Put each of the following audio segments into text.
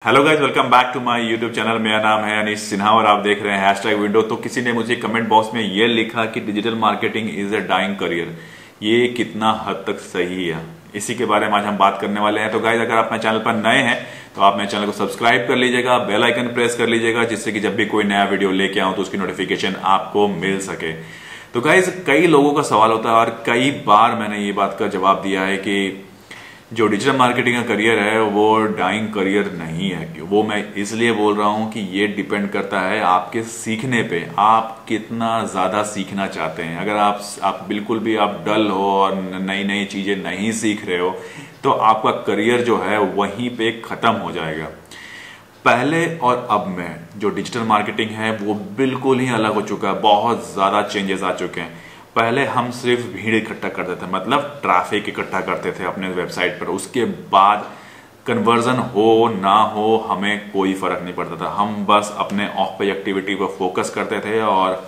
Hello guys, welcome back to my YouTube channel. मेरा नाम है अनीश सिन्हा और आप देख रहे हैं हैशटैग विंडो। तो किसी ने मुझे कमेंट बॉक्स में ये लिखा कि digital marketing is a dying career. ये कितना हद तक सही है, इसी के बारे में आज हम बात करने वाले हैं। तो गाइज, अगर आप मेरे चैनल पर नए हैं तो आप मेरे चैनल को सब्सक्राइब कर लीजिएगा, बेल आइकन प्रेस कर लीजिएगा, जिससे कि जब भी कोई नया वीडियो लेके आऊं तो उसकी नोटिफिकेशन आपको मिल सके। तो गाइज, कई लोगों का सवाल होता है और कई बार मैंने ये बात का जवाब दिया है कि जो डिजिटल मार्केटिंग का करियर है वो डाइंग करियर नहीं है। वो मैं इसलिए बोल रहा हूं कि ये डिपेंड करता है आपके सीखने पे, आप कितना ज्यादा सीखना चाहते हैं। अगर आप बिल्कुल भी आप डल हो और नई नई चीजें नहीं सीख रहे हो तो आपका करियर जो है वहीं पे खत्म हो जाएगा। पहले और अब में जो डिजिटल मार्केटिंग है वो बिल्कुल ही अलग हो चुका है, बहुत ज्यादा चेंजेस आ चुके हैं। पहले हम सिर्फ भीड़ इकट्ठा करते थे, मतलब ट्रैफिक इकट्ठा करते थे अपने वेबसाइट पर। उसके बाद कन्वर्जन हो ना हो हमें कोई फर्क नहीं पड़ता था, हम बस अपने ऑफ पेज एक्टिविटी पर फोकस करते थे और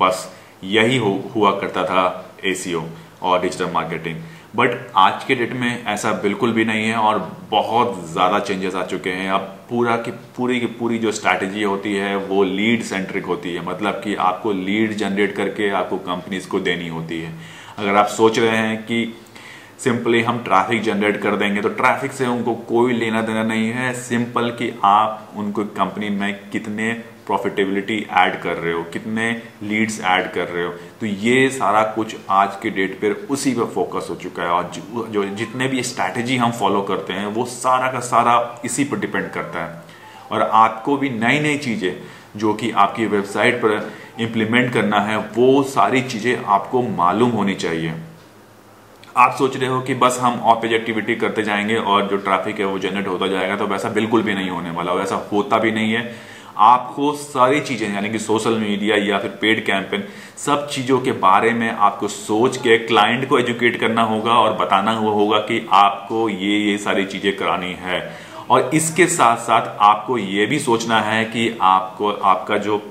बस यही हुआ करता था एसीओ और डिजिटल मार्केटिंग। बट आज के डेट में ऐसा बिल्कुल भी नहीं है और बहुत ज़्यादा चेंजेस आ चुके हैं। अब की पूरी जो स्ट्रैटेजी होती है वो लीड सेंट्रिक होती है, मतलब कि आपको लीड जनरेट करके आपको कंपनीज को देनी होती है। अगर आप सोच रहे हैं कि सिंपली हम ट्रैफिक जनरेट कर देंगे तो ट्रैफिक से उनको कोई लेना देना नहीं है। सिंपल कि आप उनको कंपनी में कितने प्रॉफिटेबिलिटी ऐड कर रहे हो, कितने लीड्स ऐड कर रहे हो, तो ये सारा कुछ आज के डेट पर उसी पर फोकस हो चुका है। और जो जितने भी स्ट्रैटेजी हम फॉलो करते हैं वो सारा का सारा इसी पर डिपेंड करता है। और आपको भी नई नई चीजें जो कि आपकी वेबसाइट पर इंप्लीमेंट करना है वो सारी चीजें आपको मालूम होनी चाहिए। आप सोच रहे हो कि बस हम ऑफ पेज एक्टिविटी करते जाएंगे और जो ट्रैफिक है वो जनरेट होता जाएगा, तो वैसा बिल्कुल भी नहीं होने वाला, वैसा होता भी नहीं है। आपको सारी चीजें यानी कि सोशल मीडिया या फिर पेड कैंपेन, सब चीजों के बारे में आपको सोच के क्लाइंट को एजुकेट करना होगा और बताना होगा कि आपको ये सारी चीजें करानी है। और इसके साथ साथ आपको ये भी सोचना है कि आपको आपका जो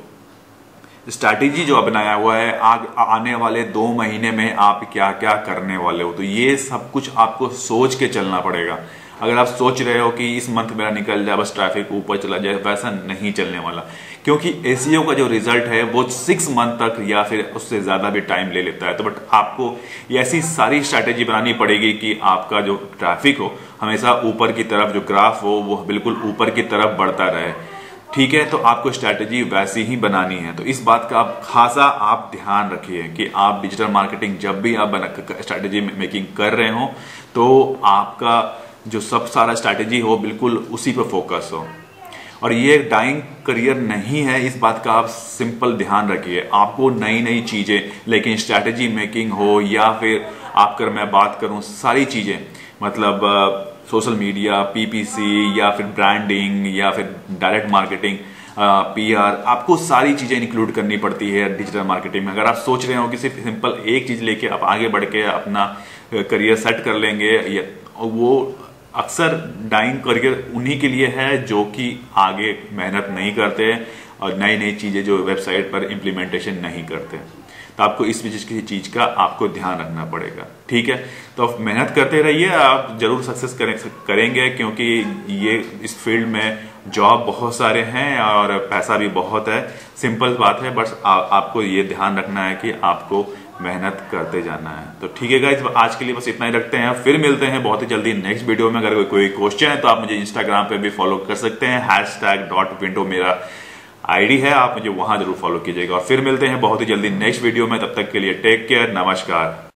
स्ट्रैटेजी जो बनाया हुआ है आने वाले 2 महीने में आप क्या क्या करने वाले हो, तो ये सब कुछ आपको सोच के चलना पड़ेगा। अगर आप सोच रहे हो कि इस मंथ मेरा निकल जाए, बस ट्रैफिक ऊपर चला जाए, वैसा नहीं चलने वाला। क्योंकि एसीओ का जो रिजल्ट है वो 6 मंथ तक या फिर उससे ज्यादा भी टाइम ले लेता है। तो बट आपको ऐसी सारी स्ट्रैटेजी बनानी पड़ेगी कि आपका जो ट्रैफिक हो हमेशा ऊपर की तरफ, जो ग्राफ हो वो बिल्कुल ऊपर की तरफ बढ़ता रहे। ठीक है, तो आपको स्ट्रैटेजी वैसी ही बनानी है। तो इस बात का आप खासा ध्यान रखिए कि आप डिजिटल मार्केटिंग जब भी आप स्ट्रैटेजी मेकिंग कर रहे हो तो आपका जो सब सारा स्ट्रैटेजी हो बिल्कुल उसी पर फोकस हो। और ये डाइंग करियर नहीं है, इस बात का आप सिंपल ध्यान रखिए। आपको नई नई चीजें, लेकिन स्ट्रैटेजी मेकिंग हो या फिर आपकर मैं बात करूं सारी चीजें, मतलब सोशल मीडिया, पीपीसी या फिर ब्रांडिंग या फिर डायरेक्ट मार्केटिंग, पीआर, आपको सारी चीजें इंक्लूड करनी पड़ती है डिजिटल मार्केटिंग में। अगर आप सोच रहे हो कि सिर्फ सिंपल एक चीज लेके आप आगे बढ़ के अपना करियर सेट कर लेंगे, वो अक्सर डाइंग करियर उन्हीं के लिए है जो कि आगे मेहनत नहीं करते और नई नई चीजें जो वेबसाइट पर इंप्लीमेंटेशन नहीं करते। तो आपको इस चीज का आपको ध्यान रखना पड़ेगा। ठीक है, तो आप मेहनत करते रहिए, आप जरूर सक्सेस करेंगे, क्योंकि ये इस फील्ड में जॉब बहुत सारे हैं और पैसा भी बहुत है। सिंपल बात है, बस आपको ये ध्यान रखना है कि आपको मेहनत करते जाना है। तो ठीक है गाइस, आज के लिए बस इतना ही रखते हैं, फिर मिलते हैं बहुत ही जल्दी नेक्स्ट वीडियो में। अगर कोई क्वेश्चन है तो आप मुझे इंस्टाग्राम पे भी फॉलो कर सकते हैं, #window मेरा आईडी है, आप मुझे वहां जरूर फॉलो कीजिएगा। और फिर मिलते हैं बहुत ही जल्दी नेक्स्ट वीडियो में, तब तक के लिए टेक केयर, नमस्कार।